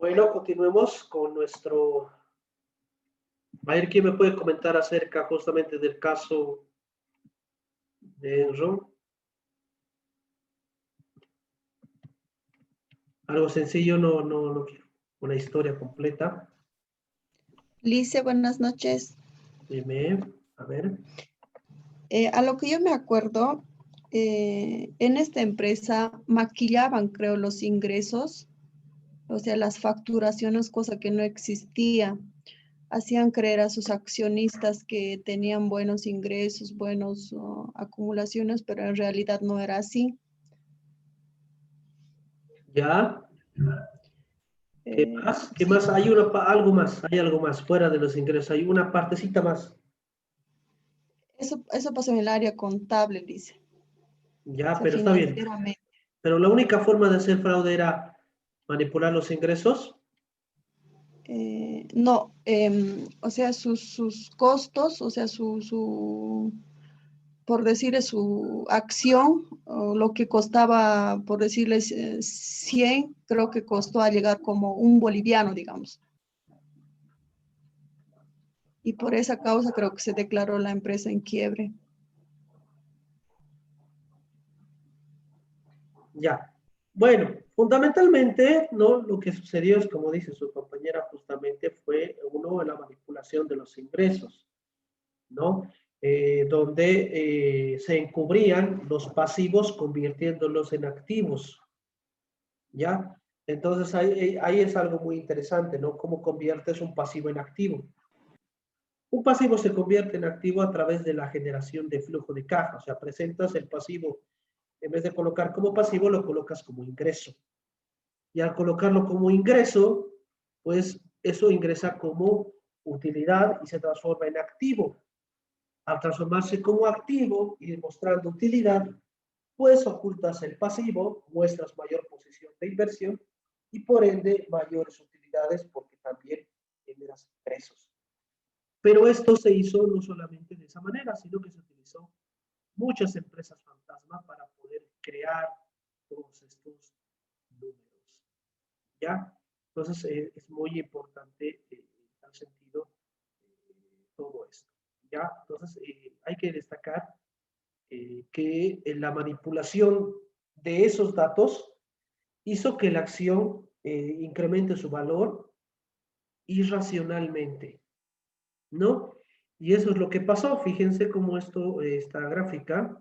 Bueno, continuemos con nuestro... A ver, ¿quién me puede comentar acerca justamente del caso de Enron? Algo sencillo, no quiero una historia completa. Lice, buenas noches. Dime, a ver. A lo que yo me acuerdo, en esta empresa maquillaban, creo, los ingresos, o sea, las facturaciones, cosa que no existía. Hacían creer a sus accionistas que tenían buenos ingresos, buenos acumulaciones, pero en realidad no era así. ¿Ya? ¿Qué más? ¿Qué Sí, más? Hay algo más, hay algo más fuera de los ingresos, hay una partecita más. eso pasó en el área contable, dice. O Ya, sea, pero está bien. financieramente. Pero la única forma de hacer fraude era manipular los ingresos. No, o sea, sus costos, o sea, por decir, su acción, o lo que costaba, por decirles, 100, creo que costó a llegar como un boliviano, digamos. Y por esa causa creo que se declaró la empresa en quiebre. Ya. Bueno, fundamentalmente, ¿no? Lo que sucedió es, como dice su compañera, justamente fue uno, la manipulación de los ingresos, ¿no? Donde se encubrían los pasivos convirtiéndolos en activos, ¿ya? Entonces ahí es algo muy interesante, ¿no? Cómo conviertes un pasivo en activo. Un pasivo se convierte en activo a través de la generación de flujo de caja, o sea, presentas el pasivo, en vez de colocar como pasivo, lo colocas como ingreso. Y al colocarlo como ingreso, pues eso ingresa como utilidad y se transforma en activo. Al transformarse como activo y demostrando utilidad, pues ocultas el pasivo, muestras mayor posición de inversión y por ende mayores utilidades porque también generas ingresos. Pero esto se hizo no solamente de esa manera, sino que se utilizó muchas empresas fantasma para poder crear todos estos números. ¿Ya? Entonces es muy importante en tal sentido todo esto. ¿Ya? Entonces hay que destacar que la manipulación de esos datos hizo que la acción incremente su valor irracionalmente, ¿no? Y eso es lo que pasó. Fíjense cómo esta gráfica,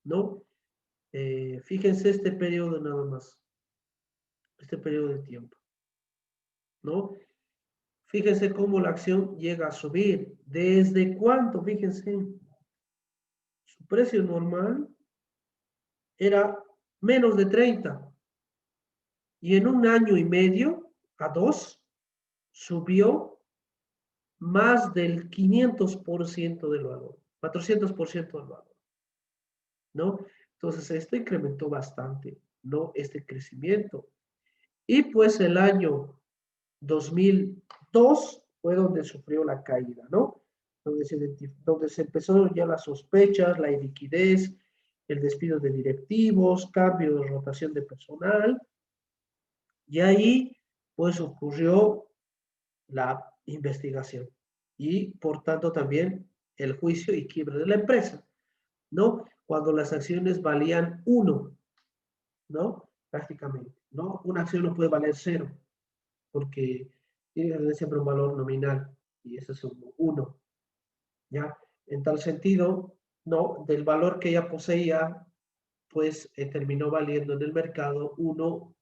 ¿no? Fíjense este periodo nada más, este periodo de tiempo, ¿no? Fíjense cómo la acción llega a subir. ¿Desde cuánto? Fíjense, su precio normal era menos de 30 y en un año y medio a dos subió más del 500% del valor, 400% del valor, ¿no? Entonces esto incrementó bastante, ¿no? Este crecimiento. Y pues el año 2002 fue donde sufrió la caída, ¿no? Donde se empezó ya las sospechas, la iliquidez, el despido de directivos, cambio de rotación de personal, y ahí pues ocurrió la investigación y por tanto también el juicio y quiebre de la empresa, ¿no? Cuando las acciones valían uno, ¿no? Prácticamente, ¿no? Una acción no puede valer cero, porque tiene que tener siempre un valor nominal, y ese es un 1, ¿ya? En tal sentido, ¿no? Del valor que ella poseía, pues terminó valiendo en el mercado 1,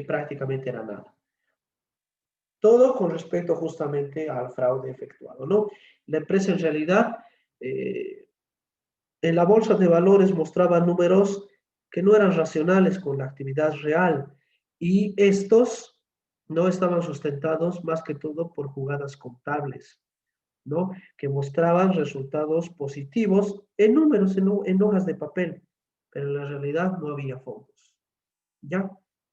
prácticamente era nada. Todo con respecto justamente al fraude efectuado, ¿no? La empresa en realidad, eh, en la bolsa de valores mostraba números que no eran racionales con la actividad real y estos no estaban sustentados más que todo por jugadas contables, ¿no? Que mostraban resultados positivos en números, en hojas de papel, pero en la realidad no había fondos, ¿ya?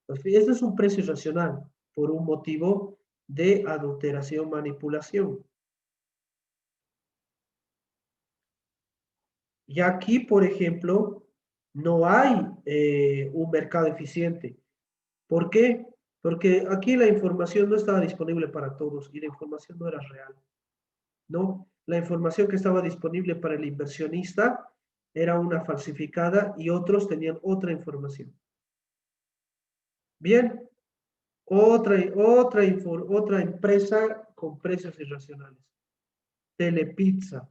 Entonces, este es un precio irracional por un motivo de adulteración, manipulación. Y aquí, por ejemplo, no hay un mercado eficiente. ¿Por qué? Porque aquí la información no estaba disponible para todos y la información no era real, ¿no? La información que estaba disponible para el inversionista era una falsificada y otros tenían otra información. Bien, otra empresa con precios irracionales. Telepizza.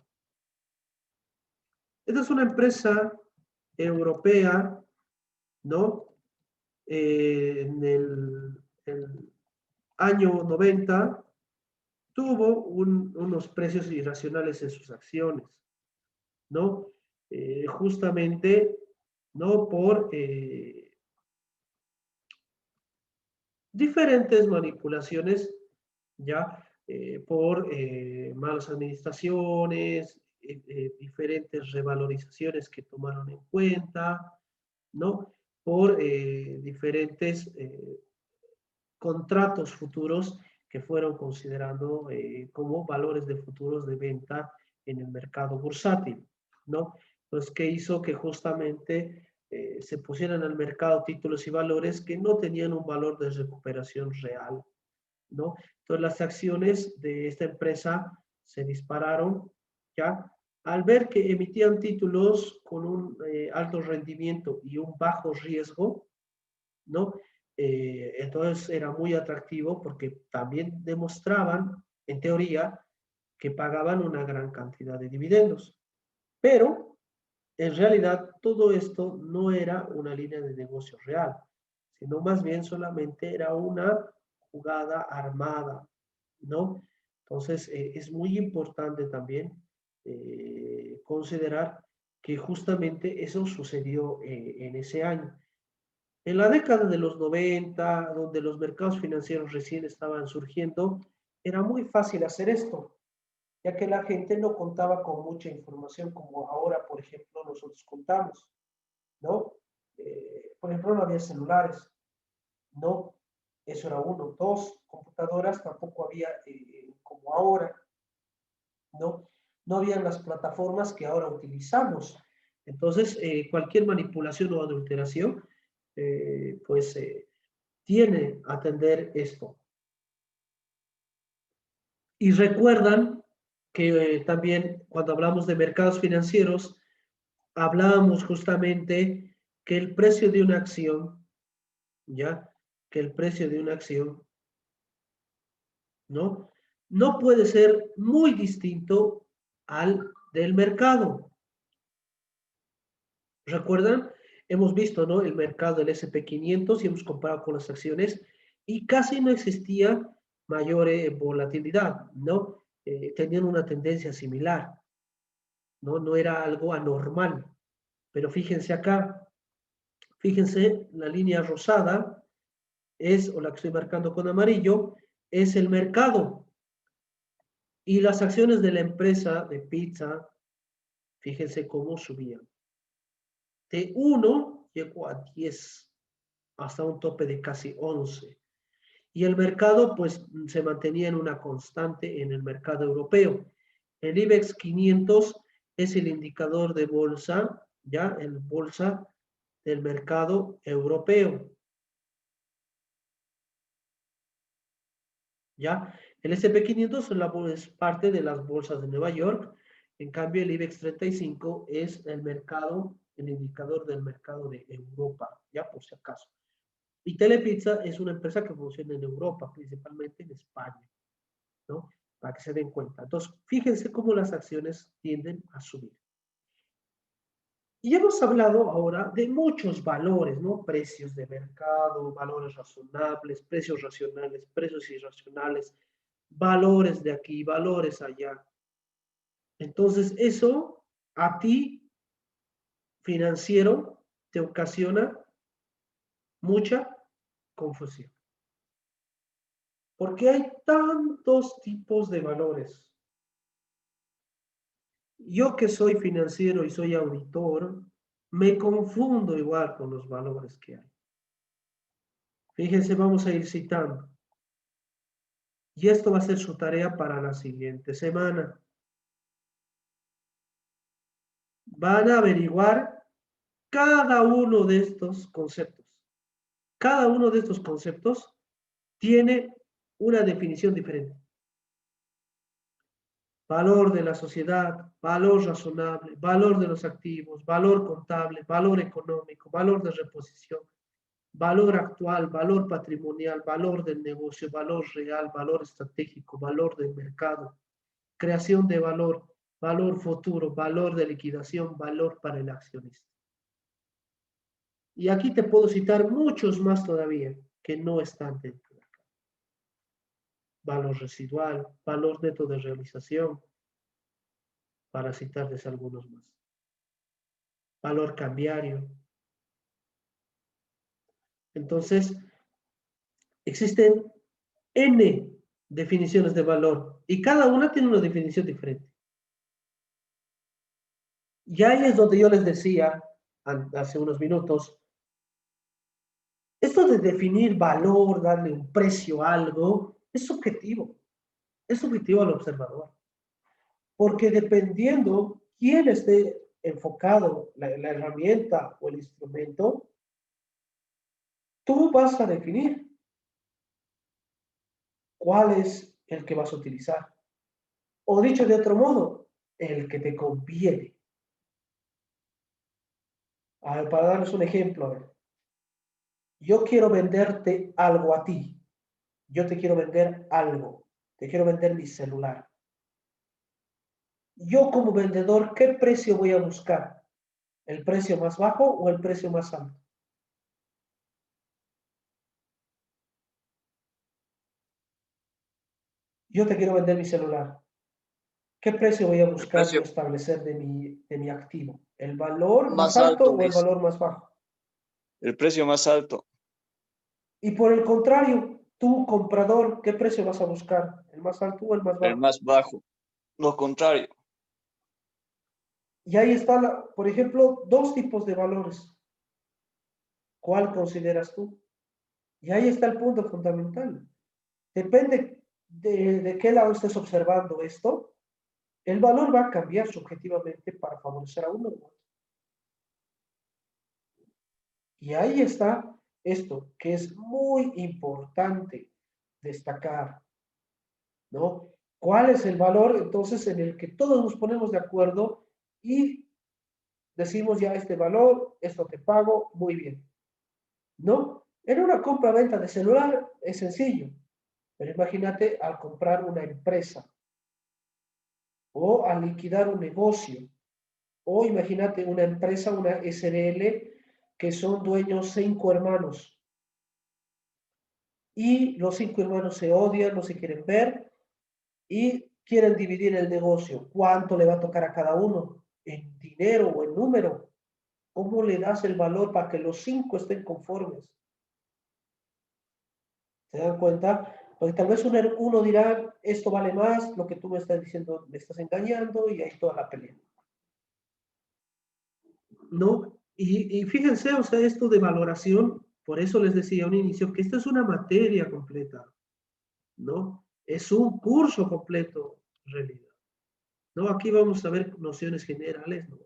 Esta es una empresa europea, ¿no? En el año 90 tuvo unos precios irracionales en sus acciones, ¿no? Justamente, ¿no? Por diferentes manipulaciones, ¿ya? Por malas administraciones, diferentes revalorizaciones que tomaron en cuenta, ¿no? Por diferentes contratos futuros que fueron considerando como valores de futuros de venta en el mercado bursátil, ¿no? Pues, ¿qué hizo que justamente se pusieran al mercado títulos y valores que no tenían un valor de recuperación real, ¿no? Entonces, las acciones de esta empresa se dispararon, ¿ya? Al ver que emitían títulos con un alto rendimiento y un bajo riesgo, ¿no? Entonces era muy atractivo porque también demostraban, en teoría, que pagaban una gran cantidad de dividendos. Pero, en realidad, todo esto no era una línea de negocio real, sino más bien solamente era una jugada armada, ¿no? Entonces, es muy importante también considerar que justamente eso sucedió en ese año. En la década de los 90, donde los mercados financieros recién estaban surgiendo, era muy fácil hacer esto, ya que la gente no contaba con mucha información como ahora, por ejemplo, nosotros contamos, ¿no? Por ejemplo, no había celulares, ¿no? Eso era uno. Dos, computadoras tampoco había como ahora, ¿no? No habían las plataformas que ahora utilizamos. Entonces, cualquier manipulación o adulteración, pues tiene a atender esto. Y recuerdan que también cuando hablamos de mercados financieros, hablábamos justamente que el precio de una acción, ¿ya? Que el precio de una acción, ¿no? No puede ser muy distinto al del mercado. ¿Recuerdan? Hemos visto, ¿no? El mercado del S&P 500 y hemos comparado con las acciones y casi no existía mayor volatilidad, ¿no? Tenían una tendencia similar, ¿no? No era algo anormal. Pero fíjense acá, fíjense, la línea rosada es, o la que estoy marcando con amarillo, es el mercado. Y las acciones de la empresa de pizza, fíjense cómo subían. De 1 llegó a 10, hasta un tope de casi 11. Y el mercado, pues, se mantenía en una constante en el mercado europeo. El IBEX 500 es el indicador de bolsa, ya, el bolsa del mercado europeo. ¿Ya? El S&P 500 es parte de las bolsas de Nueva York. En cambio, el IBEX 35 es el mercado, el indicador del mercado de Europa, ya por si acaso. Y Telepizza es una empresa que funciona en Europa, principalmente en España, ¿no? Para que se den cuenta. Entonces, fíjense cómo las acciones tienden a subir. Y hemos hablado ahora de muchos valores, ¿no? Precios de mercado, valores razonables, precios racionales, precios irracionales, valores de aquí, valores allá. Entonces, eso a ti, financiero, te ocasiona mucha confusión. Porque hay tantos tipos de valores. Yo que soy financiero y soy auditor, me confundo igual con los valores que hay. Fíjense, vamos a ir citando. Y esto va a ser su tarea para la siguiente semana. Van a averiguar cada uno de estos conceptos. Cada uno de estos conceptos tiene una definición diferente. Valor de la sociedad, valor razonable, valor de los activos, valor contable, valor económico, valor de reposición, valor actual, valor patrimonial, valor del negocio, valor real, valor estratégico, valor del mercado, creación de valor, valor futuro, valor de liquidación, valor para el accionista. Y aquí te puedo citar muchos más todavía que no están dentro de acá. Valor residual, valor neto de realización, para citarles algunos más. Valor cambiario. Entonces, existen N definiciones de valor y cada una tiene una definición diferente. Y ahí es donde yo les decía hace unos minutos, esto de definir valor, darle un precio a algo, es subjetivo al observador. Porque dependiendo quién esté enfocado, la herramienta o el instrumento, tú vas a definir cuál es el que vas a utilizar. O dicho de otro modo, el que te conviene. A ver, para darles un ejemplo, a ver. Yo quiero venderte algo a ti. Yo te quiero vender algo. Te quiero vender mi celular. Yo como vendedor, ¿qué precio voy a buscar? ¿El precio más bajo o el precio más alto? Yo te quiero vender mi celular. ¿Qué precio voy a El buscar yo precio establecer de mi activo? ¿El valor más más alto alto, o el dice. valor más bajo? El precio más alto. Y por el contrario, tú, comprador, ¿qué precio vas a buscar? ¿El más alto o el más El bajo? más bajo. Lo contrario. Y ahí está, por ejemplo, dos tipos de valores. ¿Cuál consideras tú? Y ahí está el punto fundamental. Depende de qué lado estés observando esto, el valor va a cambiar subjetivamente para favorecer a uno u otro. Y ahí está esto, que es muy importante destacar, ¿no? ¿Cuál es el valor entonces en el que todos nos ponemos de acuerdo y decimos ya este valor, esto te pago, muy bien? ¿No? En una compra-venta de celular es sencillo, pero imagínate al comprar una empresa o al liquidar un negocio, o imagínate una empresa, una SRL, que son dueños 5 hermanos y los 5 hermanos se odian, no se quieren ver y quieren dividir el negocio. ¿Cuánto le va a tocar a cada uno? ¿En dinero o en número? ¿Cómo le das el valor para que los 5 estén conformes? ¿Se dan cuenta? Porque tal vez uno dirá, esto vale más, lo que tú me estás diciendo, me estás engañando y ahí toda la pelea. ¿No? Y fíjense, o sea, esto de valoración, por eso les decía a un inicio que esta es una materia completa, ¿no? Es un curso completo, en realidad. ¿No? Aquí vamos a ver nociones generales, ¿no?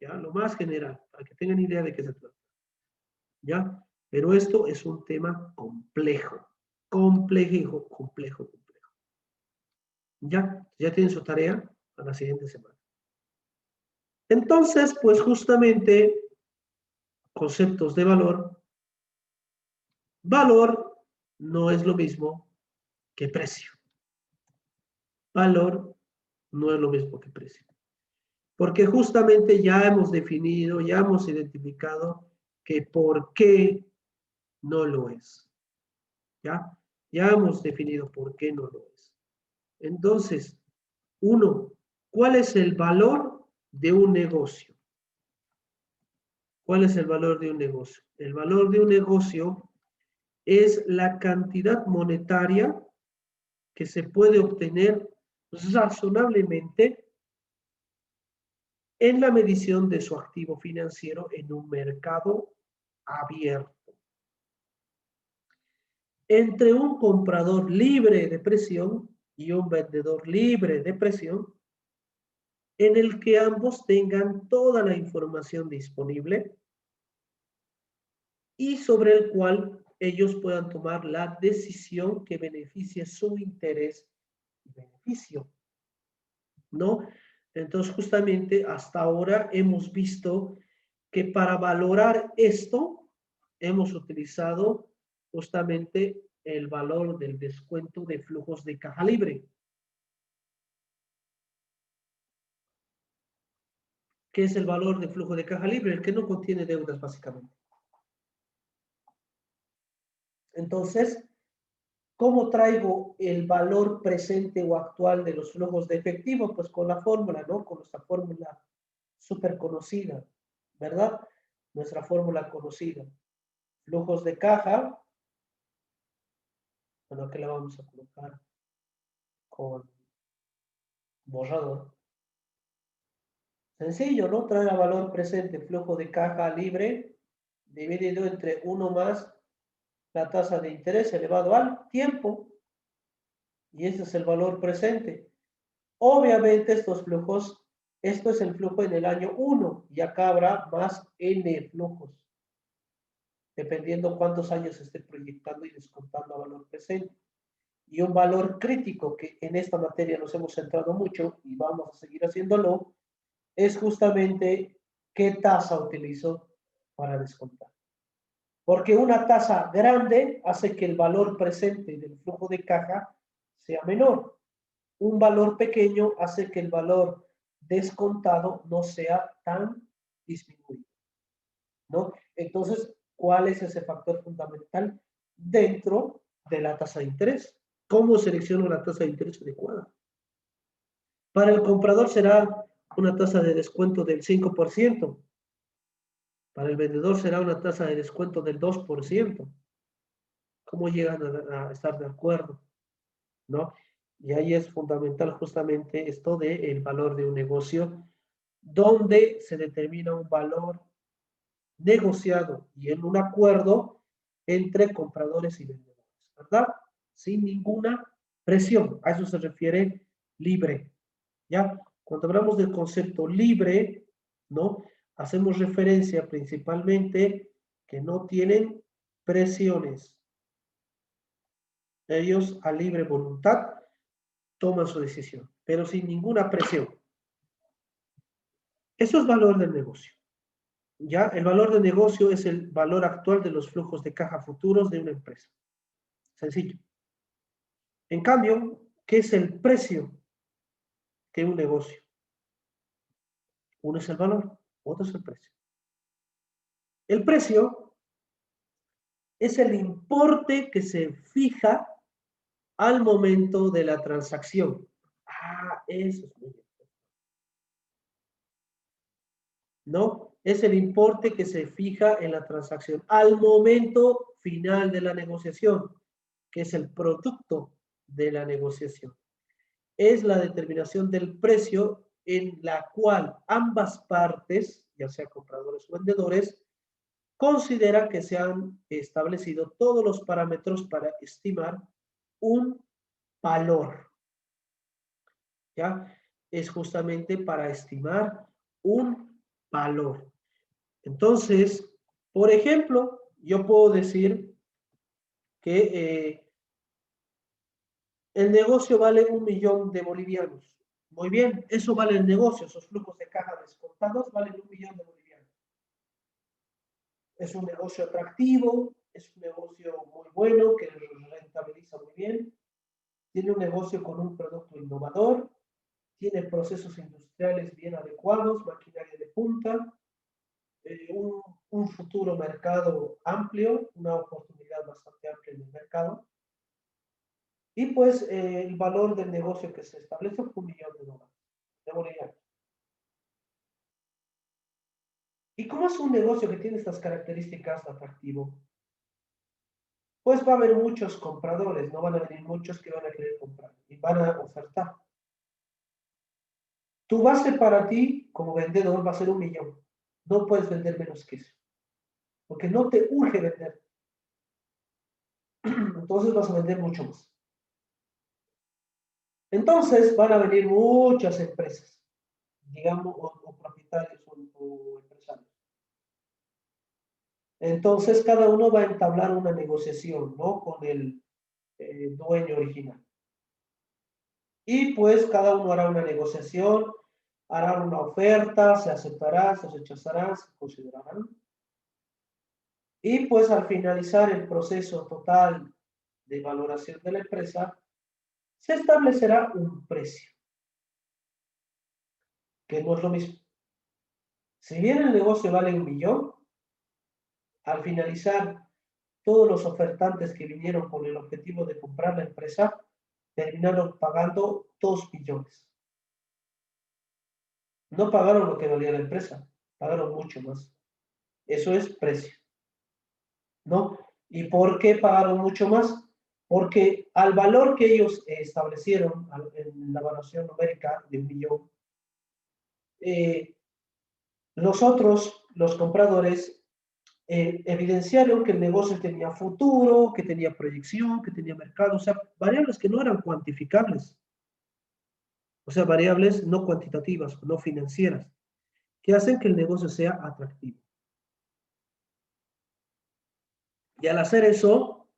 ¿Ya? Lo más general, para que tengan idea de qué se trata. ¿Ya? Pero esto es un tema complejo, complejo, complejo, complejo. ¿Ya? Ya tienen su tarea para la siguiente semana. Entonces, pues justamente, conceptos de valor. Valor no es lo mismo que precio. Valor no es lo mismo que precio. Porque justamente ya hemos definido, ya hemos identificado que por qué no lo es. ¿Ya? Ya hemos definido por qué no lo es. Entonces, uno, ¿cuál es el valor de un negocio? ¿Cuál es el valor de un negocio? El valor de un negocio es la cantidad monetaria que se puede obtener razonablemente en la medición de su activo financiero en un mercado abierto. Entre un comprador libre de presión y un vendedor libre de presión, en el que ambos tengan toda la información disponible y sobre el cual ellos puedan tomar la decisión que beneficie su interés y beneficio, ¿no? Entonces, justamente hasta ahora hemos visto que para valorar esto, hemos utilizado justamente el valor del descuento de flujos de caja libre. ¿Qué es el valor de flujo de caja libre? El que no contiene deudas, básicamente. Entonces, ¿cómo traigo el valor presente o actual de los flujos de efectivo? Pues con la fórmula, ¿no? Con nuestra fórmula súper conocida, ¿verdad? Nuestra fórmula conocida. Flujos de caja, bueno, aquí la vamos a colocar con borrador. Sencillo, ¿no? Traer a valor presente flujo de caja libre dividido entre 1 más la tasa de interés elevado al tiempo. Y ese es el valor presente. Obviamente estos flujos, esto es el flujo en el año 1 y acá habrá más N flujos, dependiendo cuántos años esté proyectando y descontando a valor presente. Y un valor crítico que en esta materia nos hemos centrado mucho y vamos a seguir haciéndolo, es justamente qué tasa utilizo para descontar. Porque una tasa grande hace que el valor presente del flujo de caja sea menor. Un valor pequeño hace que el valor descontado no sea tan disminuido, ¿no? Entonces, ¿cuál es ese factor fundamental dentro de la tasa de interés? ¿Cómo selecciono la tasa de interés adecuada? Para el comprador será una tasa de descuento del 5%. Para el vendedor será una tasa de descuento del 2%. ¿Cómo llegan a estar de acuerdo? ¿No? Y ahí es fundamental justamente esto del valor de un negocio, donde se determina un valor negociado y en un acuerdo entre compradores y vendedores, ¿verdad? Sin ninguna presión. A eso se refiere libre, ¿ya? Cuando hablamos del concepto libre, ¿no? Hacemos referencia principalmente que no tienen presiones. Ellos a libre voluntad toman su decisión, pero sin ninguna presión. Eso es valor del negocio. ¿Ya? El valor de negocio es el valor actual de los flujos de caja futuros de una empresa. Sencillo. En cambio, ¿qué es el precio de un negocio? Uno es el valor, otro es el precio. El precio es el importe que se fija al momento de la transacción. Ah, eso es muy importante. ¿No? Es el importe que se fija en la transacción al momento final de la negociación, que es el producto de la negociación. Es la determinación del precio en la cual ambas partes, ya sea compradores o vendedores, consideran que se han establecido todos los parámetros para estimar un valor. ¿Ya? Es justamente para estimar un valor. Entonces, por ejemplo, yo puedo decir que el negocio vale 1.000.000 de bolivianos. Muy bien, eso vale el negocio, esos flujos de caja descontados valen 1.000.000 de bolivianos. Es un negocio atractivo, es un negocio muy bueno, que rentabiliza muy bien, tiene un negocio con un producto innovador, tiene procesos industriales bien adecuados, maquinaria de punta, un futuro mercado amplio, una oportunidad bastante amplia en el mercado. Y pues el valor del negocio que se establece fue $1.000.000 de bolivianos. ¿Y cómo es un negocio que tiene estas características atractivo? Pues va a haber muchos compradores, no van a venir muchos que van a querer comprar y van a ofertar. Tu base para ti como vendedor va a ser 1.000.000. No puedes vender menos que eso, porque no te urge vender. Entonces vas a vender mucho más. Entonces van a venir muchas empresas, digamos, o propietarios o empresarios. Entonces, cada uno va a entablar una negociación, ¿no? Con el dueño original. Y pues cada uno hará una negociación, hará una oferta, se aceptará, se rechazará, se considerarán. Y pues al finalizar el proceso total de valoración de la empresa, se establecerá un precio, que no es lo mismo. Si bien el negocio vale 1.000.000, al finalizar todos los ofertantes que vinieron con el objetivo de comprar la empresa terminaron pagando 2 millones. No pagaron lo que valía la empresa, pagaron mucho más. Eso es precio, ¿no? ¿Y por qué pagaron mucho más? Porque al valor que ellos establecieron en la evaluación numérica de 1.000.000, los compradores, evidenciaron que el negocio tenía futuro, que tenía proyección, que tenía mercado, o sea, variables que no eran cuantificables, o sea, variables no cuantitativas, no financieras, que hacen que el negocio sea atractivo. Y al hacer eso,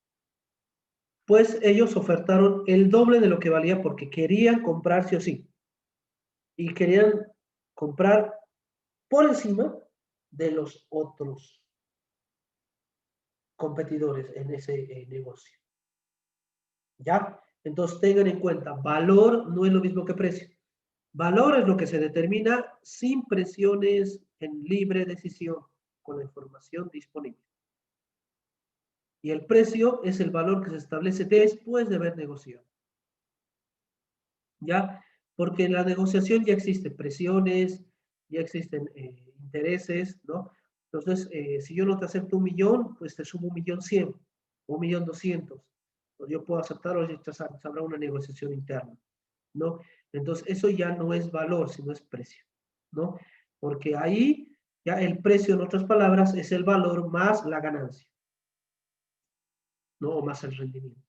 pues ellos ofertaron el doble de lo que valía porque querían comprar sí o sí. Y querían comprar por encima de los otros competidores en ese negocio. ¿Ya? Entonces tengan en cuenta, valor no es lo mismo que precio. Valor es lo que se determina sin presiones, en libre decisión, con la información disponible. Y el precio es el valor que se establece después de haber negociado. ¿Ya? Porque en la negociación ya existen presiones, ya existen intereses, ¿no? Entonces, si yo no te acepto 1.000.000, pues te subo 1.100.000, 1.200.000. Yo puedo aceptar o rechazar, habrá una negociación interna, ¿no? Entonces, eso ya no es valor, sino es precio, ¿no? Porque ahí ya el precio, en otras palabras, es el valor más la ganancia, ¿no? O más el rendimiento,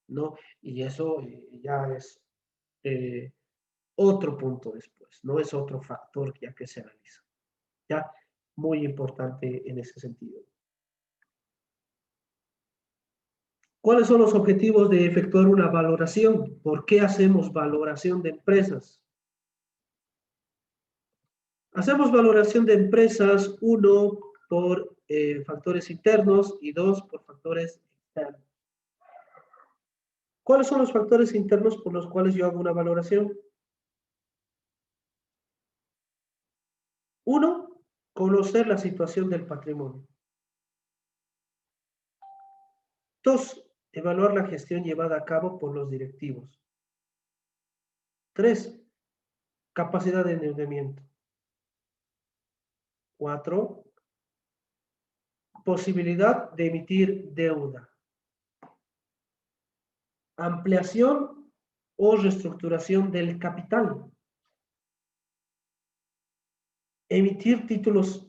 ¿no? Y eso ya es otro punto después, no es otro factor ya que se analiza. Ya, muy importante en ese sentido. ¿Cuáles son los objetivos de efectuar una valoración? ¿Por qué hacemos valoración de empresas? Hacemos valoración de empresas, uno, por factores internos y dos, por factores externos. ¿Cuáles son los factores internos por los cuales yo hago una valoración? Uno, conocer la situación del patrimonio. Dos, evaluar la gestión llevada a cabo por los directivos. Tres, capacidad de endeudamiento. Cuatro, posibilidad de emitir deuda. Ampliación o reestructuración del capital. Emitir títulos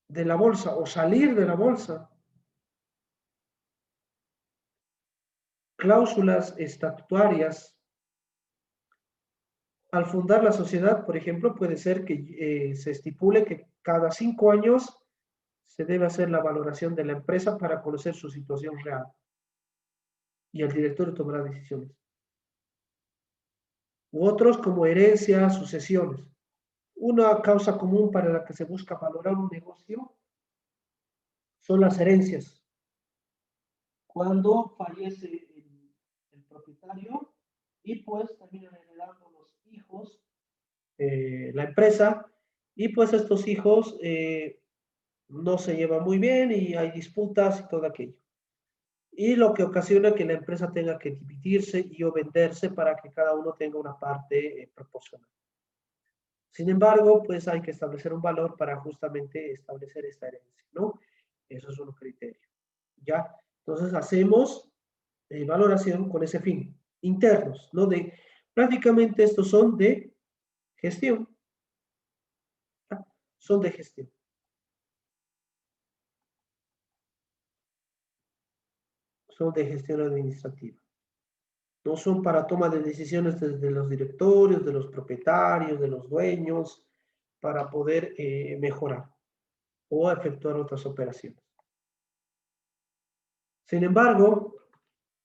de la bolsa o salir de la bolsa. Cláusulas estatutarias. Al fundar la sociedad, por ejemplo, puede ser que se estipule que cada 5 años se debe hacer la valoración de la empresa para conocer su situación real. Y el directorio tomará decisiones. U otros como herencia, sucesiones. Una causa común para la que se busca valorar un negocio son las herencias. Cuando fallece el propietario y pues terminan heredando los hijos la empresa y pues estos hijos no se llevan muy bien y hay disputas y todo aquello. Y lo que ocasiona que la empresa tenga que dividirse y o venderse para que cada uno tenga una parte proporcional. Sin embargo, pues hay que establecer un valor para justamente establecer esta herencia, ¿no? Eso es un criterio. ¿Ya? Entonces hacemos valoración con ese fin. Internos, ¿no? Prácticamente estos son de gestión. ¿Ya? Son de gestión. Son de gestión administrativa. No son para toma de decisiones desde los directorios, de los propietarios, de los dueños, para poder mejorar. o a efectuar otras operaciones. Sin embargo,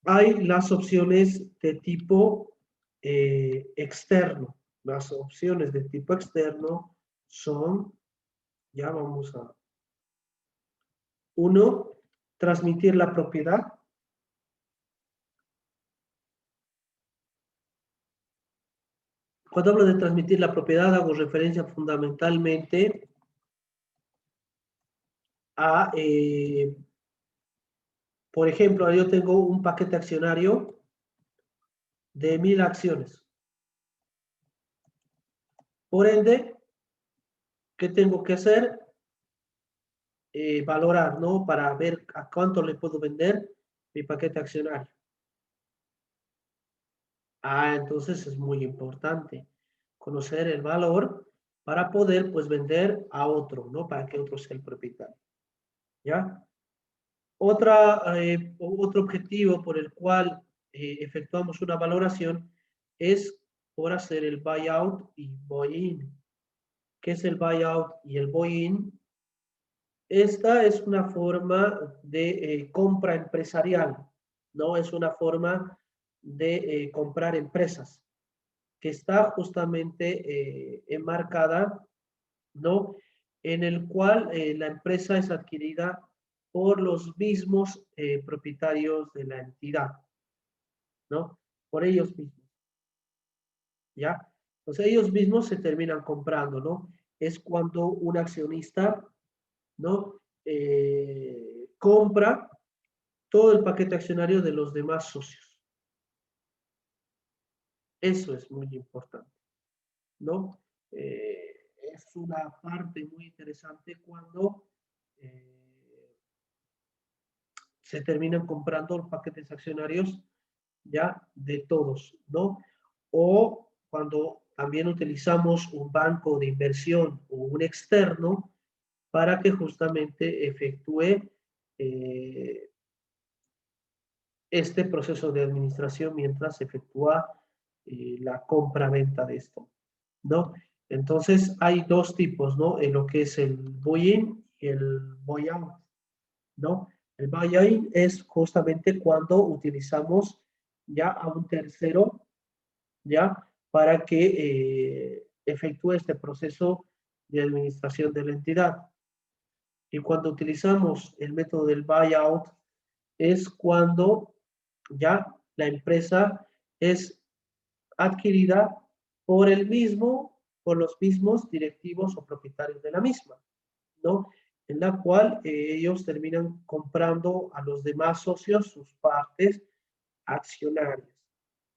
hay las opciones de tipo externo. Las opciones de tipo externo son, ya vamos a, uno, transmitir la propiedad. Cuando hablo de transmitir la propiedad, hago referencia fundamentalmente a, por ejemplo, yo tengo un paquete accionario de 1000 acciones. Por ende, ¿qué tengo que hacer? Valorar, ¿no? Para ver a cuánto le puedo vender mi paquete accionario. Entonces es muy importante conocer el valor para poder, pues, vender a otro, ¿no? Para que otro sea el propietario, ¿ya? Otro objetivo por el cual efectuamos una valoración es por hacer el buyout y buy-in. ¿Qué es el buyout y el buy-in? Esta es una forma de compra empresarial, ¿no? Es una forma de comprar empresas que está justamente enmarcada, ¿no? En el cual la empresa es adquirida por los mismos propietarios de la entidad, ¿no? Por ellos mismos, ¿ya? Entonces ellos mismos se terminan comprando, ¿no? Es cuando un accionista, ¿no? Compra todo el paquete accionario de los demás socios. Eso es muy importante, ¿no? Es una parte muy interesante cuando se terminan comprando los paquetes accionarios ya de todos, ¿no? O cuando también utilizamos un banco de inversión o un externo para que justamente efectúe este proceso de administración mientras se efectúa la compra-venta de esto, ¿no? Entonces hay dos tipos, ¿no? En lo que es el buy-in y el buy-out, ¿no? El buy-in es justamente cuando utilizamos ya a un tercero, ¿ya? Para que efectúe este proceso de administración de la entidad. Y cuando utilizamos el método del buy-out es cuando ya la empresa es adquirida por el mismo, por los mismos directivos o propietarios de la misma, ¿no? En la cual ellos terminan comprando a los demás socios sus partes accionarias,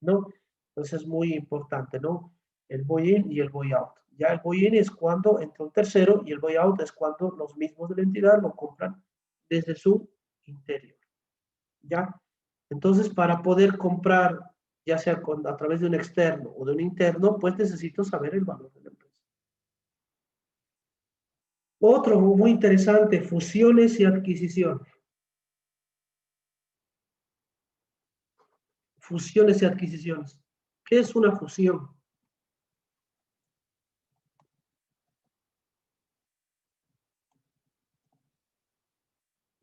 ¿no? Entonces es muy importante, ¿no? El buy-in y el buy-out. Ya el buy-in es cuando entra un tercero y el buy-out es cuando los mismos de la entidad lo compran desde su interior, ¿ya? Entonces, para poder comprar, ya sea a través de un externo o de un interno, pues necesito saber el valor de la empresa. Otro muy interesante, fusiones y adquisiciones. Fusiones y adquisiciones. ¿Qué es una fusión?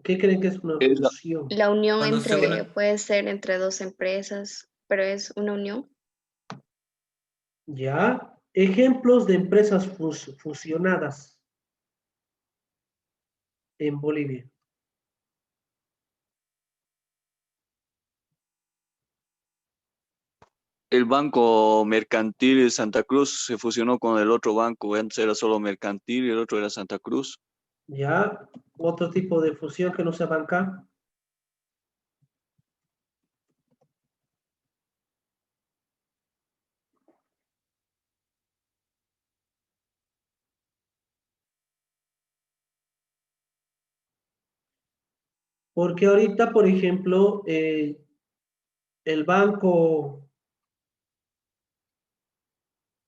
¿Qué creen que es una Es la- fusión? La unión Cuando se entre, une. puede ser entre dos empresas, pero es una unión. ¿Ya? Ejemplos de empresas fusionadas en Bolivia. El Banco Mercantil de Santa Cruz se fusionó con el otro banco. Antes era solo Mercantil y el otro era Santa Cruz. ¿Ya? Otro tipo de fusión que no sea banca. Porque ahorita, por ejemplo, el Banco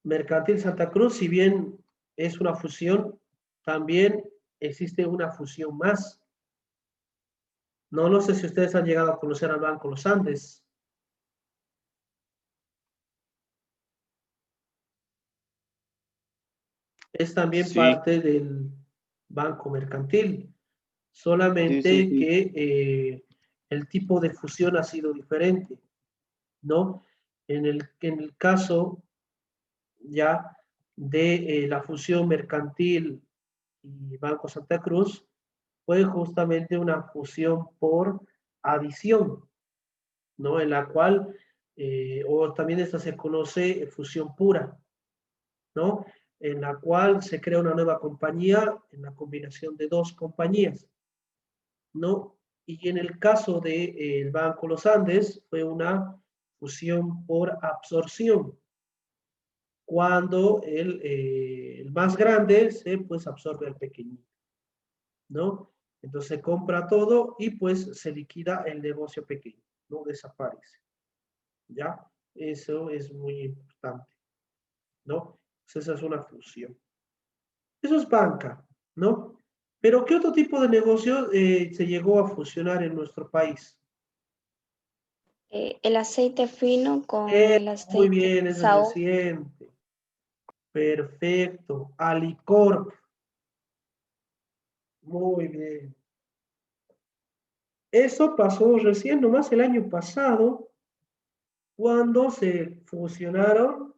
Mercantil Santa Cruz, si bien es una fusión, también existe una fusión más. No sé si ustedes han llegado a conocer al Banco Los Andes. Es también Sí, parte del Banco Mercantil, solamente Sí, sí. que el tipo de fusión ha sido diferente, ¿no? En el caso ya de la fusión mercantil y Banco Santa Cruz, fue justamente una fusión por adición, ¿no? En la cual, o también esta se conoce fusión pura, ¿no? En la cual se crea una nueva compañía en la combinación de dos compañías, ¿no? Y en el caso del Banco Los Andes fue una fusión por absorción, cuando el más grande se pues absorbe al pequeñito, ¿no? Entonces se compra todo y pues se liquida el negocio pequeño, ¿no? Desaparece, ¿ya? Eso es muy importante, ¿no? Entonces esa es una fusión. Eso es banca, ¿no? Pero ¿qué otro tipo de negocio se llegó a fusionar en nuestro país? El aceite fino con el Muy aceite bien, ese es sao. reciente. Perfecto. Alicorp. Muy bien. Eso pasó recién, nomás el año pasado, cuando se fusionaron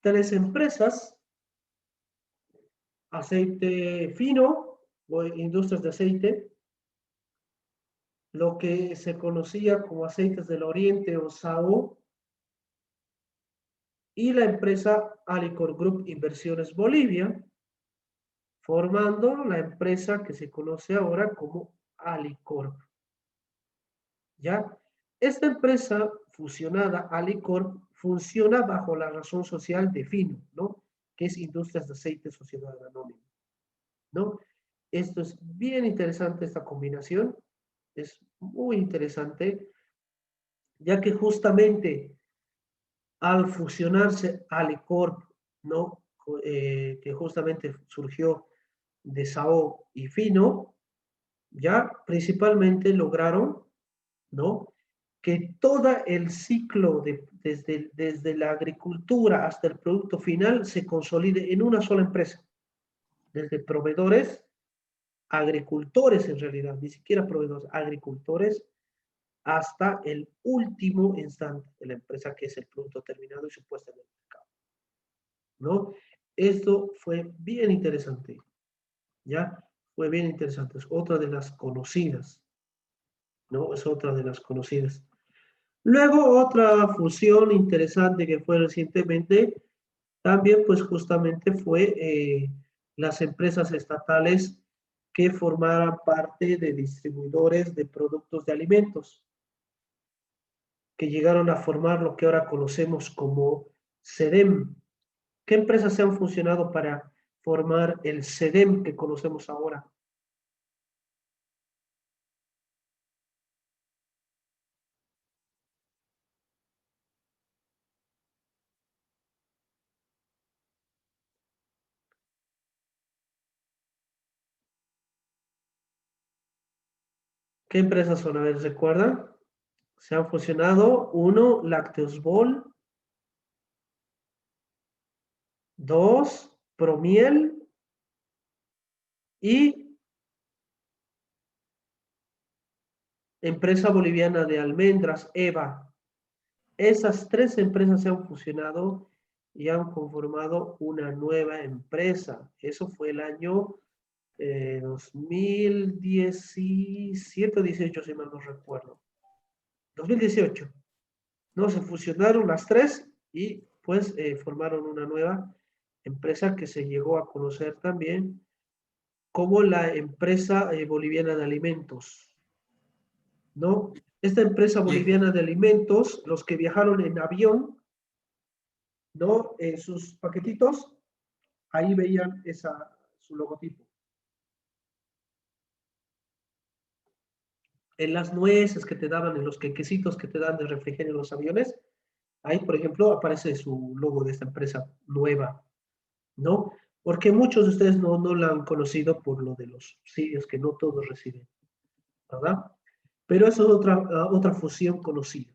tres empresas, aceite fino, o industrias de aceite, lo que se conocía como Aceites del Oriente o SAO, y la empresa Alicor Group Inversiones Bolivia, formando la empresa que se conoce ahora como Alicorp. ¿Ya? Esta empresa fusionada, Alicorp, funciona bajo la razón social de FINO, ¿no? Que es Industrias de Aceite Sociedad Anónima, ¿no? Esto es bien interesante, esta combinación, es muy interesante, ya que justamente al fusionarse Alicorp, ¿no? Que justamente surgió de Sao y Fino, ya principalmente lograron, ¿no? Que todo el ciclo desde la agricultura hasta el producto final se consolide en una sola empresa, desde proveedores, agricultores en realidad, ni siquiera proveedores, agricultores, hasta el último instante de la empresa que es el producto terminado y su puesta en el mercado, ¿no? Esto fue bien interesante, ¿ya? Fue bien interesante, es otra de las conocidas, ¿no? Es otra de las conocidas. Luego, otra fusión interesante que fue recientemente, también pues justamente fue las empresas estatales que formaran parte de distribuidores de productos de alimentos, que llegaron a formar lo que ahora conocemos como SEDEM. ¿Qué empresas se han fusionado para formar el SEDEM que conocemos ahora? ¿Qué empresas son? A ver, ¿recuerdan? Se han fusionado, uno, Lácteos Bol, dos, Promiel y Empresa Boliviana de Almendras, EVA. Esas tres empresas se han fusionado y han conformado una nueva empresa. Eso fue el año 2017 o 18, si mal no recuerdo. 2018. ¿No? Se fusionaron las tres y pues formaron una nueva empresa que se llegó a conocer también como la empresa boliviana de alimentos, ¿no? Esta empresa Y, boliviana de alimentos, los que viajaron en avión, ¿no? En sus paquetitos, ahí veían su logotipo. En las nueces que te daban, en los quequecitos que te dan de refrigerio en los aviones, ahí, por ejemplo, aparece su logo de esta empresa nueva, ¿no? Porque muchos de ustedes no la han conocido por lo de los subsidios que no todos reciben, ¿verdad? Pero eso es otra fusión conocida,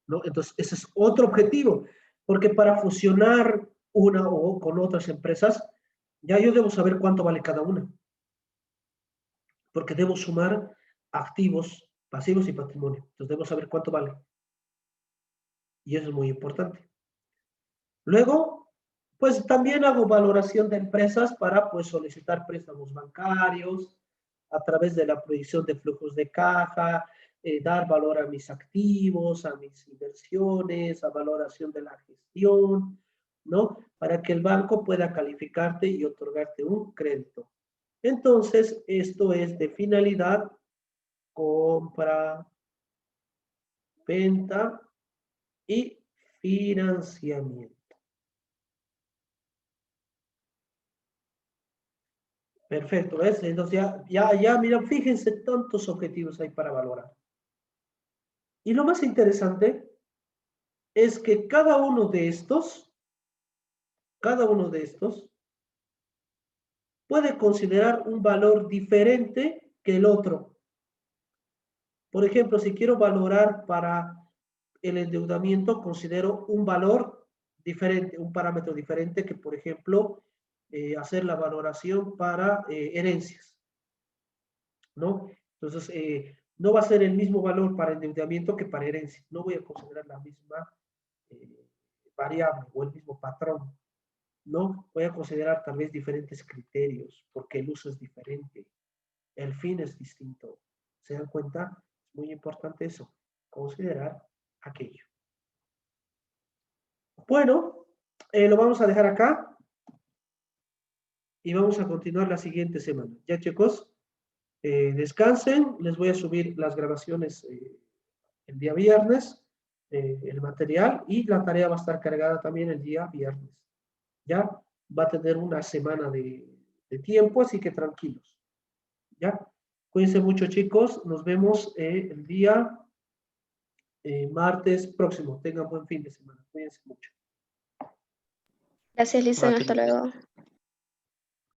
¿no? Entonces, ese es otro objetivo, porque para fusionar una o con otras empresas, ya yo debo saber cuánto vale cada una. porque debo sumar activos, pasivos y patrimonio. Entonces debo saber cuánto vale. Y eso es muy importante. Luego, pues también hago valoración de empresas para pues solicitar préstamos bancarios a través de la proyección de flujos de caja, dar valor a mis activos, a mis inversiones, a valoración de la gestión, ¿no? Para que el banco pueda calificarte y otorgarte un crédito. Entonces, esto es de finalidad compra, venta y financiamiento. Perfecto, ¿ves? Entonces ya, mira, fíjense tantos objetivos hay para valorar. Y lo más interesante es que cada uno de estos puede considerar un valor diferente que el otro. Por ejemplo, si quiero valorar para el endeudamiento, considero un valor diferente, un parámetro diferente que, por ejemplo, hacer la valoración para herencias, ¿no? Entonces, no va a ser el mismo valor para endeudamiento que para herencia. No voy a considerar la misma variable o el mismo patrón, ¿no? Voy a considerar tal vez diferentes criterios porque el uso es diferente, el fin es distinto. ¿Se dan cuenta? Es muy importante eso, considerar aquello. Bueno, lo vamos a dejar acá y vamos a continuar la siguiente semana. Ya, chicos, descansen. Les voy a subir las grabaciones el día viernes, el material, y la tarea va a estar cargada también el día viernes. Ya va a tener una semana de tiempo, así que tranquilos. Ya, cuídense mucho, chicos. Nos vemos el día martes próximo. Tengan buen fin de semana. Cuídense mucho. Gracias, Lisa. Hasta luego.